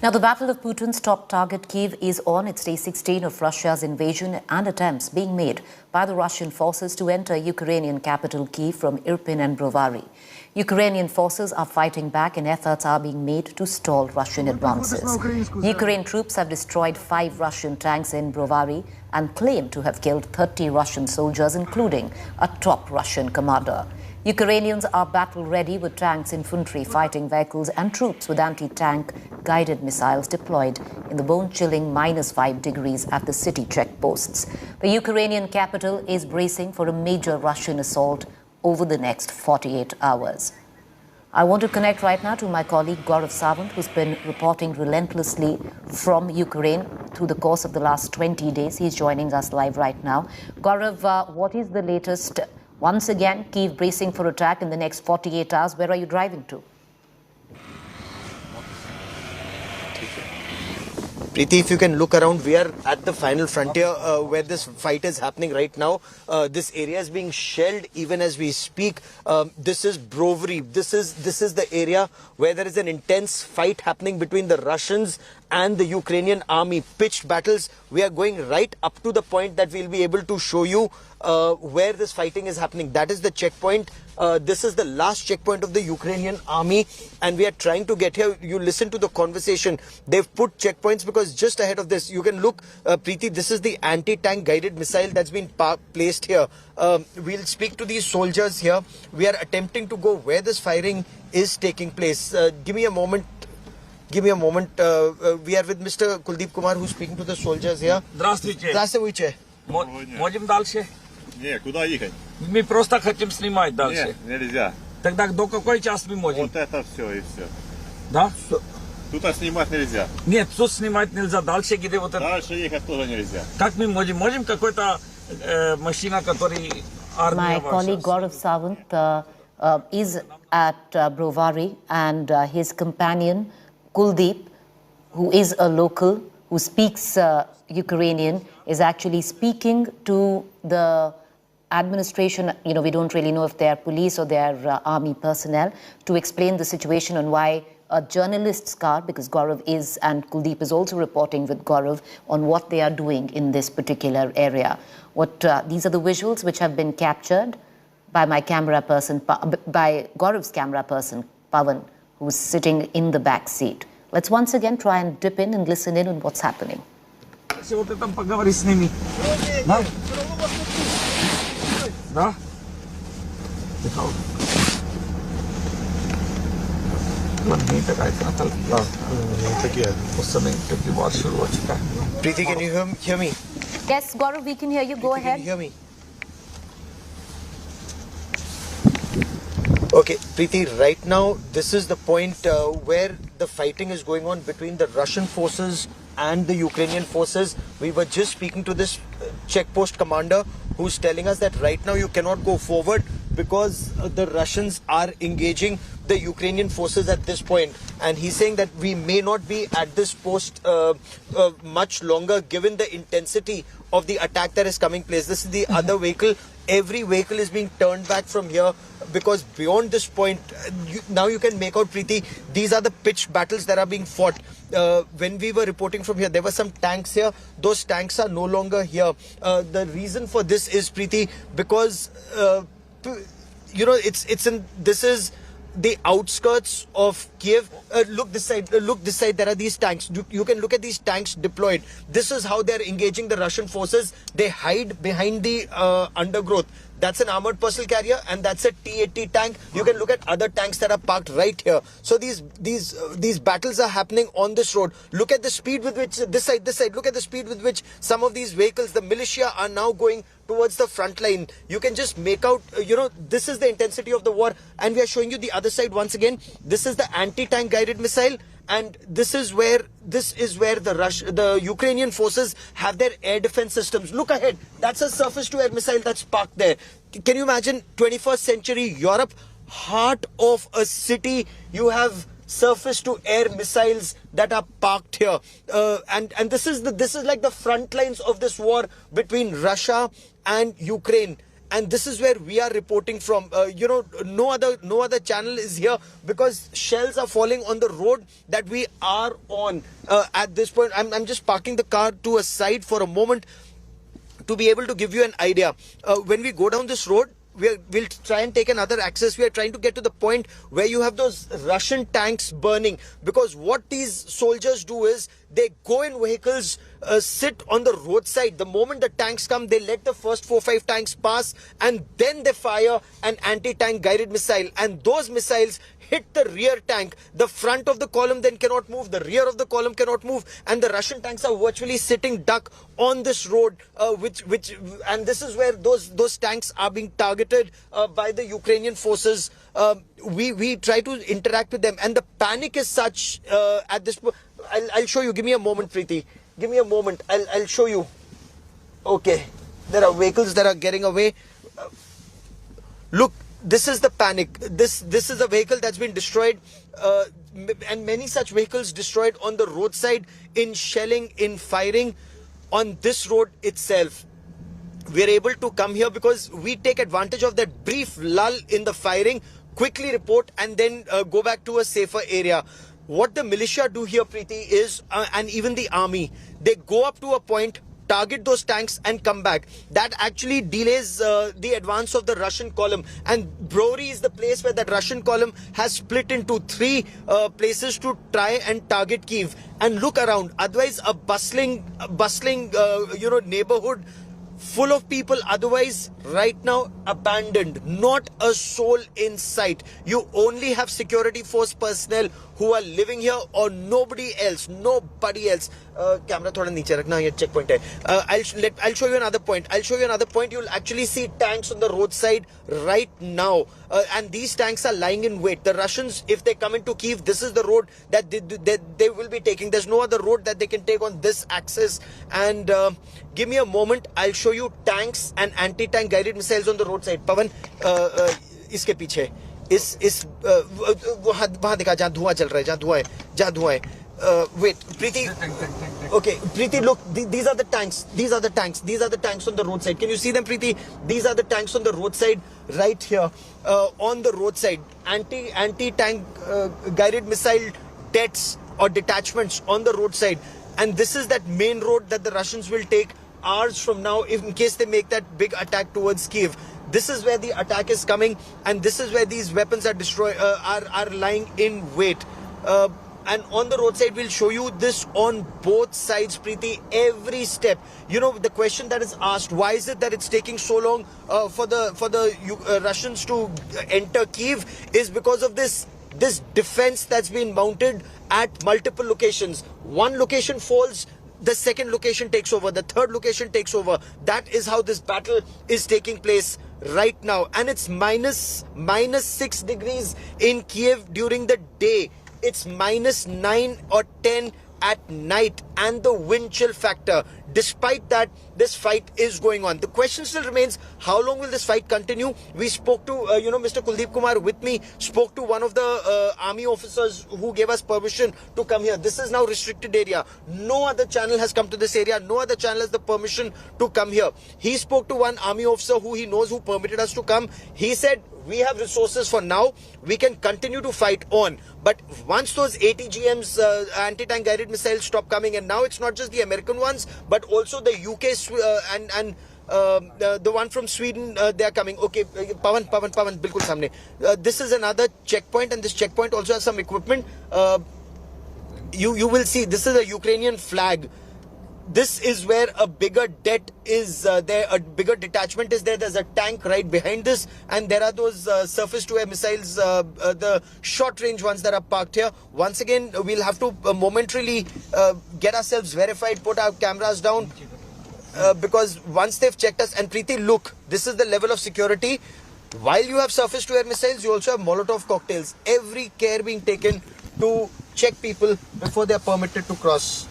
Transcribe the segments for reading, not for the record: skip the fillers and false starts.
Now, the battle of Putin's top target, Kyiv, is on its day 16 of Russia's invasion and attempts being made by the Russian forces to enter Ukrainian capital Kyiv from Irpin and Brovery. Ukrainian forces are fighting back and efforts are being made to stall Russian advances. Ukraine troops have destroyed 5 Russian tanks in Brovery and claim to have killed 30 Russian soldiers, including a top Russian commander. Ukrainians are battle-ready with tanks, infantry, fighting vehicles and troops with anti-tank guided missiles deployed in the bone-chilling -5 degrees at the city checkposts. The Ukrainian capital is bracing for a major Russian assault over the next 48 hours. I want to connect right now to my colleague Gaurav Sawant, who's been reporting relentlessly from Ukraine through the course of the last 20 days. He's joining us live right now. Gaurav, what is the latest? Once again, Kyiv bracing for attack in the next 48 hours. Where are you driving to? Preeti, if you can look around, we are at the final frontier where this fight is happening right now. This area is being shelled even as we speak. This is Brovery. This is the area where there is an intense fight happening between the Russians and the Ukrainian army. Pitched battles. We are going right up to the point that we'll be able to show you where this fighting is happening. That is the checkpoint. This is the last checkpoint of the Ukrainian army, and we are trying to get here. You listen to the conversation. They've put checkpoints because just ahead of this, you can look, Preeti, this is the anti-tank guided missile that's been placed here. We'll speak to these soldiers here. We are attempting to go where this firing is taking place. Give me a moment. We are with Mr. Kuldeep Kumar, who's speaking to the soldiers here. Здравствуйте. Здравствуйте. Можем дальше? Не, куда ехать? Мы просто хотим снимать дальше. Нет, нельзя. Тогда до какой час мы можем? Вот это все и все. Да? Тут снимать нельзя. Нет, тут снимать нельзя. Дальше где вот это... Дальше ехать тоже нельзя. Как мы можем? Можем какой-то машина, который... My colleague Gaurav Sawant is at Brovery, and his companion Kuldeep, who is a local, who speaks Ukrainian, is actually speaking to the administration. You know, we don't really know if they are police or they are army personnel, to explain the situation and why a journalist's car, because Gaurav is, and Kuldeep is also reporting with Gaurav on what they are doing in this particular area. These are the visuals which have been captured by my camera person, by Gaurav's camera person, Pawan, who's sitting in the back seat. Let's once again try and dip in and listen in on what's happening. Вот там поговори с ними. Да? Да? Preeti, can you hear me? Yes, Gaurav, we can hear you. Go ahead. Can you hear me? Okay, Preeti, right now, this is the point where the fighting is going on between the Russian forces and the Ukrainian forces. We were just speaking to this checkpost commander who's telling us that right now you cannot go forward because the Russians are engaging the Ukrainian forces at this point. And he's saying that we may not be at this post much longer given the intensity of the attack that is coming place. This is the other vehicle. Every vehicle is being turned back from here because beyond this point, now you can make out, Preeti, these are the pitched battles that are being fought. When we were reporting from here, there were some tanks here. Those tanks are no longer here. The reason for this is, Preeti, because you know, this is the outskirts of Kyiv. Look this side. Look this side. There are these tanks. You can look at these tanks deployed. This is how they're engaging the Russian forces. They hide behind the undergrowth. That's an armored personnel carrier, and that's a T-80 tank. You can look at other tanks that are parked right here. So these battles are happening on this road. Look at the speed with which this side. Look at the speed with which some of these vehicles, the militia, are now going towards the front line. You can just make out, you know, this is the intensity of the war. And we are showing you the other side once again. This is the anti-tank guided missile. And this is where the Ukrainian forces have their air defense systems. Look ahead. That's a surface-to-air missile that's parked there. Can you imagine 21st century Europe, heart of a city? You have surface-to-air missiles that are parked here, and this is like the front lines of this war between Russia and Ukraine. and this is where we are reporting from. No other channel is here because shells are falling on the road that we are on at this point. I'm just parking the car to a side for a moment to be able to give you an idea. When we go down this road, we'll try and take another access. We are trying to get to the point where you have those Russian tanks burning, because what these soldiers do is they go in vehicles, sit on the roadside. The moment the tanks come, they let the first 4-5 tanks pass, and then they fire an anti-tank guided missile, and those missiles hit the rear tank. The front of the column then cannot move, the rear of the column cannot move, and the Russian tanks are virtually sitting duck on this road, and this is where those tanks are being targeted by the Ukrainian forces. We try to interact with them, and the panic is such at this point. I'll show you. Give me a moment, Preeti. Give me a moment. I'll show you. Okay, there are vehicles that are getting away. Look. This is the panic. This is a vehicle that's been destroyed, and many such vehicles destroyed on the roadside in shelling, in firing on this road itself. We're able to come here because we take advantage of that brief lull in the firing, quickly report, and then go back to a safer area. What the militia do here, Preeti, is, and even the army, they go up to a point, target those tanks and come back. That actually delays the advance of the Russian column, and Brovery is the place where that Russian column has split into 3 places to try and target Kyiv. And look around, otherwise a bustling neighborhood full of people, otherwise right now abandoned, not a soul in sight. You only have security force personnel who are living here, or nobody else. Camera thoda niche rakhna, ye checkpoint hai. I'll show you another point. You'll actually see tanks on the roadside right now, and these tanks are lying in wait. The Russians, if they come into Kyiv, this is the road that they will be taking. There's no other road that they can take on this axis. And give me a moment, I'll show you tanks and anti-tank guided missiles on the roadside. Pawan, iske piche वहां दिखा, जहां धुआं चल रहा है, जहां धुआं है. Wait, Preeti. Okay, Preeti, look, these are the tanks. These are the tanks on the roadside. Can you see them, Preeti? These are the tanks on the roadside right here. On the roadside, anti-tank guided missile jets or detachments on the roadside. And this is that main road that the Russians will take hours from now, in case they make that big attack towards Kyiv. This is where the attack is coming, and this is where these weapons are lying in wait. And on the roadside, we'll show you this on both sides, Preeti, every step. You know, the question that is asked, why is it that it's taking so long for the Russians to enter Kyiv, is because of this defense that's been mounted at multiple locations. One location falls, the second location takes over, the third location takes over. That is how this battle is taking place right now. And it's minus 6 degrees in Kyiv during the day. It's minus 9 or 10 at night, and the wind chill factor. Despite that, this fight is going on. The question still remains, how long will this fight continue? We spoke to, Mr. Kuldeep Kumar with me, spoke to one of the army officers who gave us permission to come here. This is now restricted area. No other channel has come to this area. No other channel has the permission to come here. He spoke to one army officer who he knows, who permitted us to come. He said, we have resources for now. We can continue to fight on. But once those ATGMs, anti-tank guided missiles, stop coming, and now it's not just the American ones, but also the UK and the one from Sweden, they are coming. Okay, Pawan, bilkul samne. This is another checkpoint, and this checkpoint also has some equipment. You will see, this is a Ukrainian flag. This is where a bigger det is there, a bigger detachment is there. There's a tank right behind this, and there are those surface-to-air missiles, the short-range ones that are parked here. Once again, we'll have to momentarily get ourselves verified, put our cameras down, because once they've checked us, and Preeti, look, this is the level of security. While you have surface-to-air missiles, you also have Molotov cocktails. Every care being taken to check people before they are permitted to cross.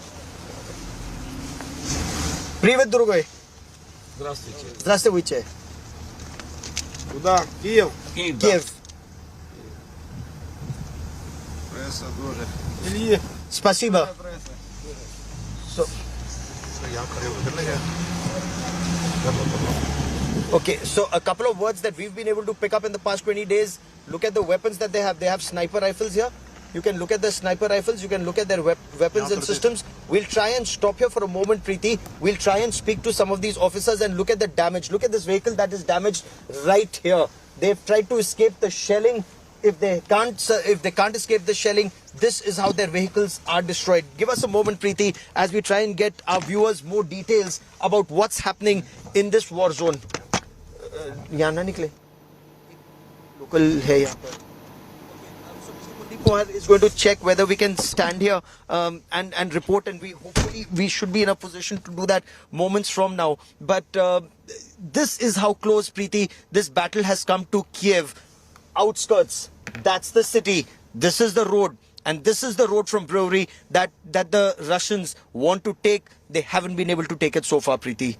Привет, дорогой. Здравствуйте. Здравствуйте. Куда? Киев? Киев. Пресса тоже. Ильи. Спасибо. Okay, so a couple of words that we've been able to pick up in the past 20 days. Look at the weapons that they have. They have sniper rifles here. You can look at the sniper rifles. You can look at their weapons and systems. We'll try and stop here for a moment, Preeti. We'll try and speak to some of these officers and look at the damage. Look at this vehicle that is damaged right here. They've tried to escape the shelling. If they can't escape the shelling, this is how their vehicles are destroyed. Give us a moment, Preeti, as we try and get our viewers more details about what's happening in this war zone. यहाँ ना निकले local है यहाँ पर. So Mr. Kuldeep Kumar is going to check whether we can stand here and report, and hopefully we should be in a position to do that moments from now. But this is how close, Preeti, this battle has come to Kyiv. Outskirts, that's the city. This is the road, and this is the road from Brovery that the Russians want to take. They haven't been able to take it so far, Preeti.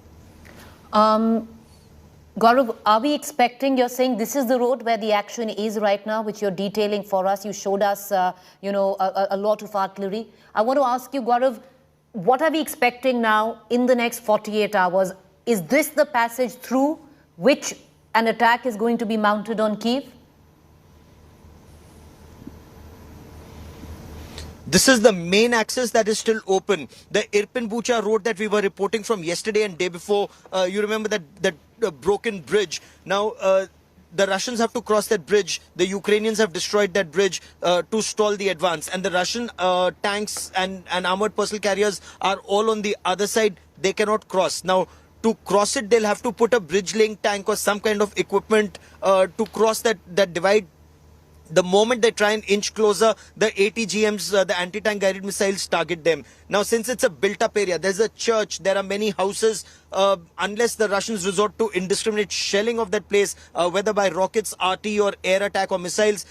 Gaurav, are we expecting, you're saying this is the road where the action is right now, which you're detailing for us. You showed us, a lot of artillery. I want to ask you, Gaurav, what are we expecting now in the next 48 hours? Is this the passage through which an attack is going to be mounted on Kyiv? This is the main access that is still open. The Irpin-Bucha road that we were reporting from yesterday and day before, you remember that broken bridge. Now, the Russians have to cross that bridge. The Ukrainians have destroyed that bridge to stall the advance. And the Russian tanks and armored personnel carriers are all on the other side. They cannot cross. Now, to cross it, they'll have to put a bridge-laying tank or some kind of equipment to cross that divide. The moment they try and inch closer, the ATGMs, the anti-tank guided missiles, target them. Now, since it's a built-up area, there's a church, there are many houses. Unless the Russians resort to indiscriminate shelling of that place, whether by rockets, RT, or air attack or missiles,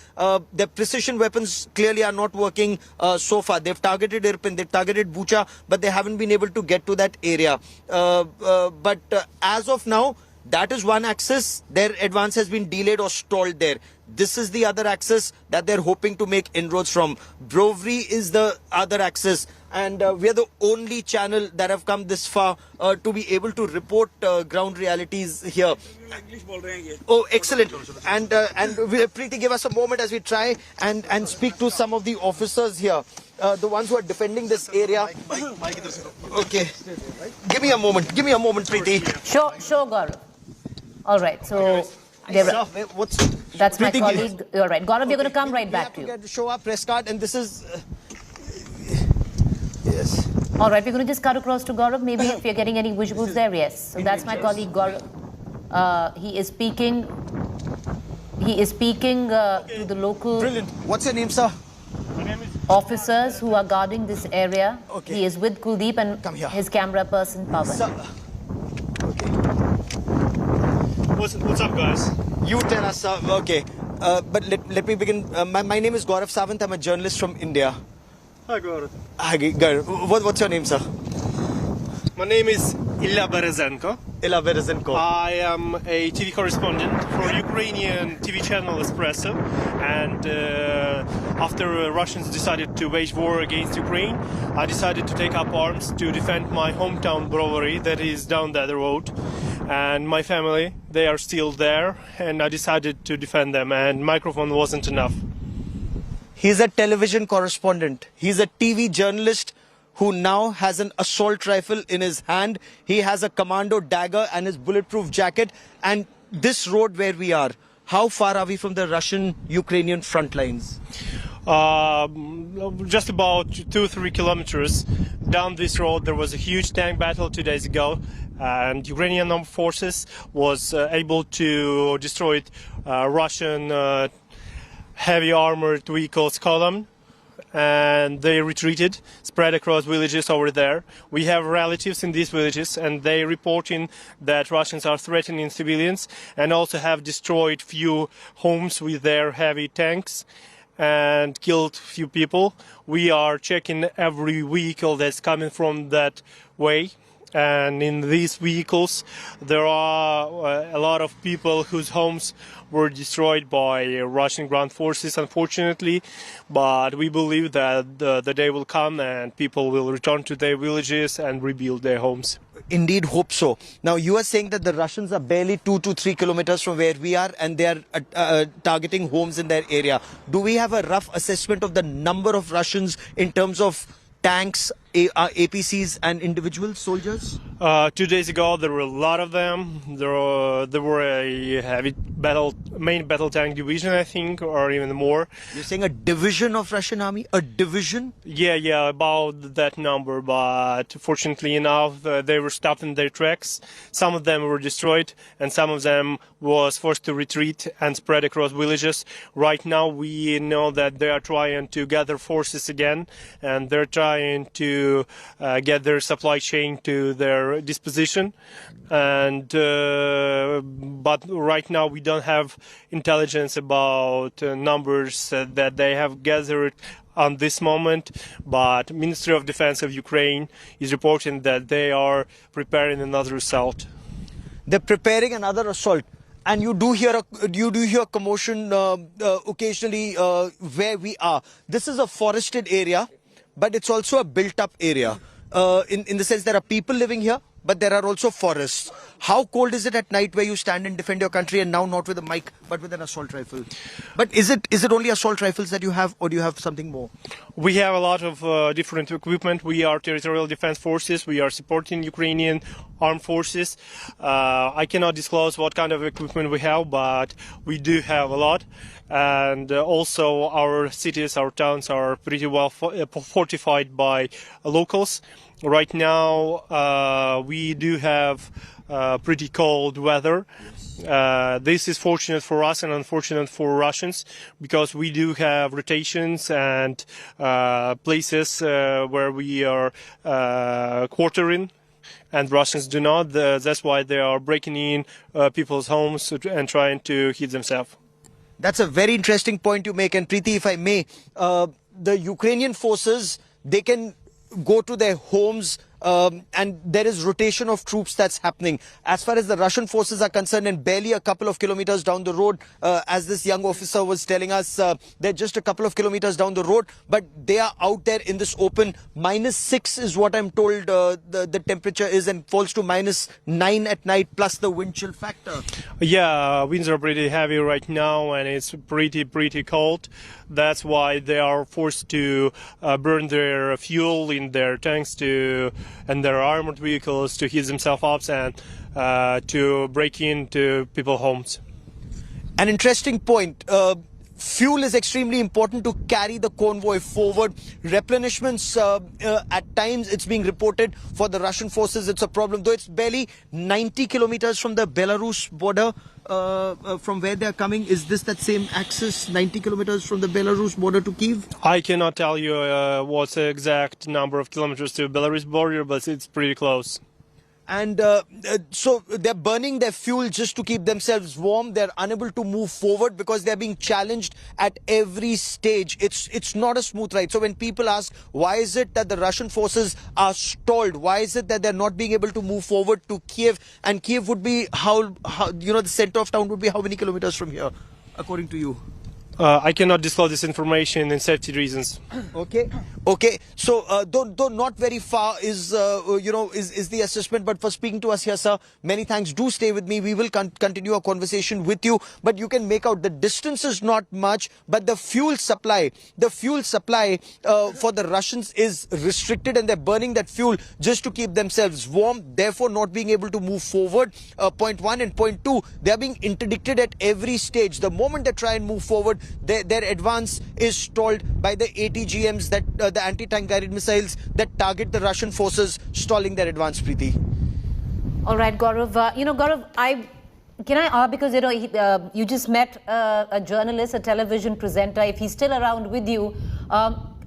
their precision weapons clearly are not working so far. They've targeted Irpin, they've targeted Bucha, but they haven't been able to get to that area. But as of now, that is one axis. Their advance has been delayed or stalled there. This is the other axis that they're hoping to make inroads from. Brovery is the other axis. And we are the only channel that have come this far to be able to report ground realities here. Oh, excellent. And Preeti, give us a moment as we try and speak to some of the officers here. The ones who are defending this area. Okay. Give me a moment, Preeti. Sure, Gaurav. All right, so that's my colleague. All right, Gaurav, we're going to come right back to you. Show our press card, and this is yes. All right, we're going to just cut across to Gaurav. Maybe if you're getting any visuals there, yes. So that's my colleague Gaurav. He is speaking. To the local. Brilliant. What's your name, sir? My name is Officers who are guarding this area. Okay. He is with Kuldeep and his camera person Pawan. Okay. What's up, guys? You tell us, sir. Okay. But let me begin. My name is Gaurav Sawant. I'm a journalist from India. Hi, Gaurav. Hi, Gaurav. What's your name, sir? My name is Illa Berezenko. Illa Berezenko. I am a TV correspondent for Ukrainian TV channel Espresso. And after Russians decided to wage war against Ukraine, I decided to take up arms to defend my hometown Brovery that is down that road. And my family, they are still there, and I decided to defend them, and microphone wasn't enough. He's a television correspondent. He's a TV journalist who now has an assault rifle in his hand. He has a commando dagger and his bulletproof jacket. And this road where we are, how far are we from the Russian-Ukrainian front lines? Just about 2-3 kilometers down this road. There was a huge tank battle 2 days ago, and Ukrainian armed forces was able to destroy Russian heavy armored vehicles column, and they retreated, spread across villages over there. We have relatives in these villages, and they reporting that Russians are threatening civilians and also have destroyed few homes with their heavy tanks and killed few people. We are checking every vehicle that's coming from that way, And in these vehicles, there are a lot of people whose homes were destroyed by Russian ground forces, unfortunately. But we believe that the day will come and people will return to their villages and rebuild their homes. Indeed, hope so. Now, you are saying that the Russians are barely 2 to 3 kilometers from where we are and they are targeting homes in their area. Do we have a rough assessment of the number of Russians in terms of tanks, APCs and individual soldiers? 2 days ago, there were a lot of them. There were a heavy main battle tank division, I think, or even more. You're saying a division of Russian army? A division? Yeah, about that number. But fortunately enough, they were stopped in their tracks. Some of them were destroyed, and some of them was forced to retreat and spread across villages. Right now, we know that they are trying to gather forces again, and they're trying to get their supply chain to their disposition. And but right now we don't have intelligence about numbers that they have gathered on this moment, but Ministry of Defense of Ukraine is reporting that they are preparing another assault. They're preparing another assault. And you do hear commotion occasionally where we are. This is a forested area, but it's also a built-up area. In the sense there are people living here, but there are also forests. How cold is it at night where you stand and defend your country, and now not with a mic, but with an assault rifle? But is it only assault rifles that you have, or do you have something more? We have a lot of different equipment. We are territorial defense forces. We are supporting Ukrainian armed forces. I cannot disclose what kind of equipment we have, but we do have a lot. And also our cities, our towns are pretty well fortified by locals. Right now, we do have pretty cold weather. This is fortunate for us and unfortunate for Russians, because we do have rotations and places where we are quartering, and Russians do not. That's why they are breaking in people's homes and trying to hit themselves. That's a very interesting point you make. And Preeti, if I may, the Ukrainian forces, they can go to their homes and there is rotation of troops that's happening. As far as the Russian forces are concerned, and barely a couple of kilometers down the road, as this young officer was telling us, they're just a couple of kilometers down the road, but they are out there in this open. -6 is what I'm told the temperature is, and falls to -9 at night, plus the wind chill factor. Yeah, winds are pretty heavy right now, and it's pretty cold. That's why they are forced to burn their fuel in their tanks and their armored vehicles to heat themselves up and to break into people's homes. An interesting point. Fuel is extremely important to carry the convoy forward. Replenishments, at times it's being reported for the Russian forces, it's a problem. Though it's barely 90 kilometers from the Belarus border, from where they're coming. Is this that same axis, 90 kilometers from the Belarus border to Kyiv? I cannot tell you what's the exact number of kilometers to Belarus border, but it's pretty close. And so they're burning their fuel just to keep themselves warm. They're unable to move forward because they're being challenged at every stage. It's not a smooth ride. So when people ask, why is it that the Russian forces are stalled? Why is it that they're not being able to move forward to Kyiv? And Kyiv would be how the center of town would be how many kilometers from here, according to you? I cannot disclose this information in safety reasons. Okay. So, though not very far is the assessment. But for speaking to us here, sir, many thanks. Do stay with me. We will continue our conversation with you. But you can make out the distance is not much, but the fuel supply for the Russians is restricted, and they're burning that fuel just to keep themselves warm. Therefore, not being able to move forward. Point one, and point two, they are being interdicted at every stage. The moment they try and move forward, their advance is stalled by the ATGMs, that the anti-tank guided missiles that target the Russian forces, stalling their advance. Preeti. All right, Gaurav. Gaurav, because you just met a journalist, a television presenter. If he's still around with you,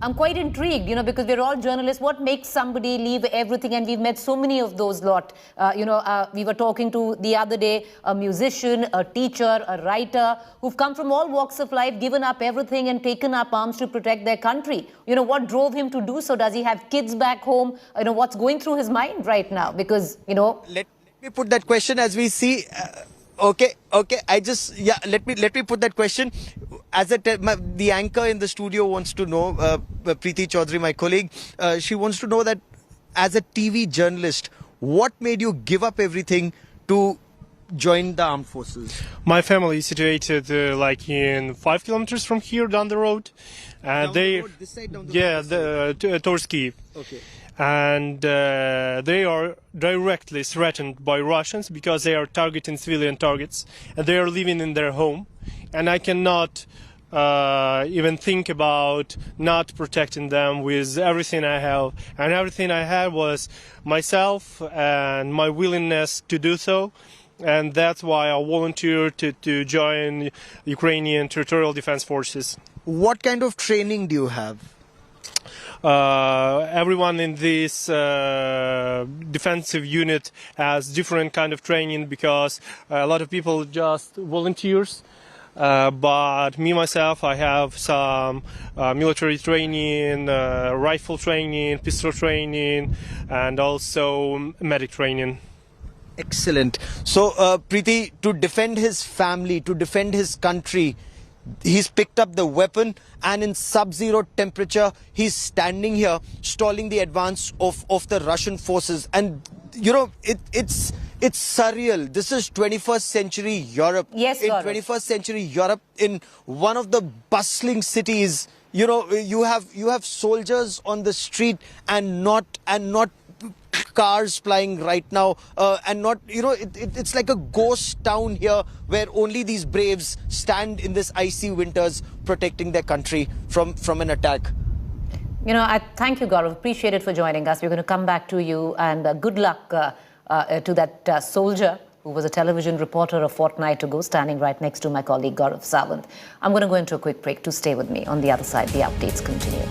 I'm quite intrigued, because we're all journalists. What makes somebody leave everything? And we've met so many of those lot. We were talking to the other day a musician, a teacher, a writer who've come from all walks of life, given up everything and taken up arms to protect their country. What drove him to do so? Does he have kids back home? What's going through his mind right now? Because, Let me put that question as we see. Okay. Let me put that question. As the anchor in the studio wants to know, Preeti Chaudhary, my colleague, she wants to know that as a TV journalist, what made you give up everything to join the armed forces? My family is situated like in 5 kilometers from here down the road, and this side down the road? Towards Kyiv. Okay. And they are directly threatened by Russians because they are targeting civilian targets, and they are living in their home. And I cannot even think about not protecting them with everything I have. And everything I had was myself and my willingness to do so. And that's why I volunteered to join Ukrainian Territorial Defense Forces. What kind of training do you have? Everyone in this defensive unit has different kind of training, because a lot of people just volunteers. But me, myself, I have some military training, rifle training, pistol training, and also medic training. Excellent. So, Preeti, to defend his family, to defend his country, he's picked up the weapon, and in sub-zero temperature, he's standing here, stalling the advance of the Russian forces. And, it's surreal. This is 21st century Europe. Yes, in Gaurav. 21st century Europe, in one of the bustling cities, you have soldiers on the street and not cars flying right now, and not, it's like a ghost town here where only these braves stand in this icy winters protecting their country from an attack. I thank you, Gaurav. Appreciate it for joining us. We're going to come back to you, and good luck to that soldier who was a television reporter a fortnight ago, standing right next to my colleague Gaurav Sawant. I'm going to go into a quick break. To stay with me. On the other side, the updates continue.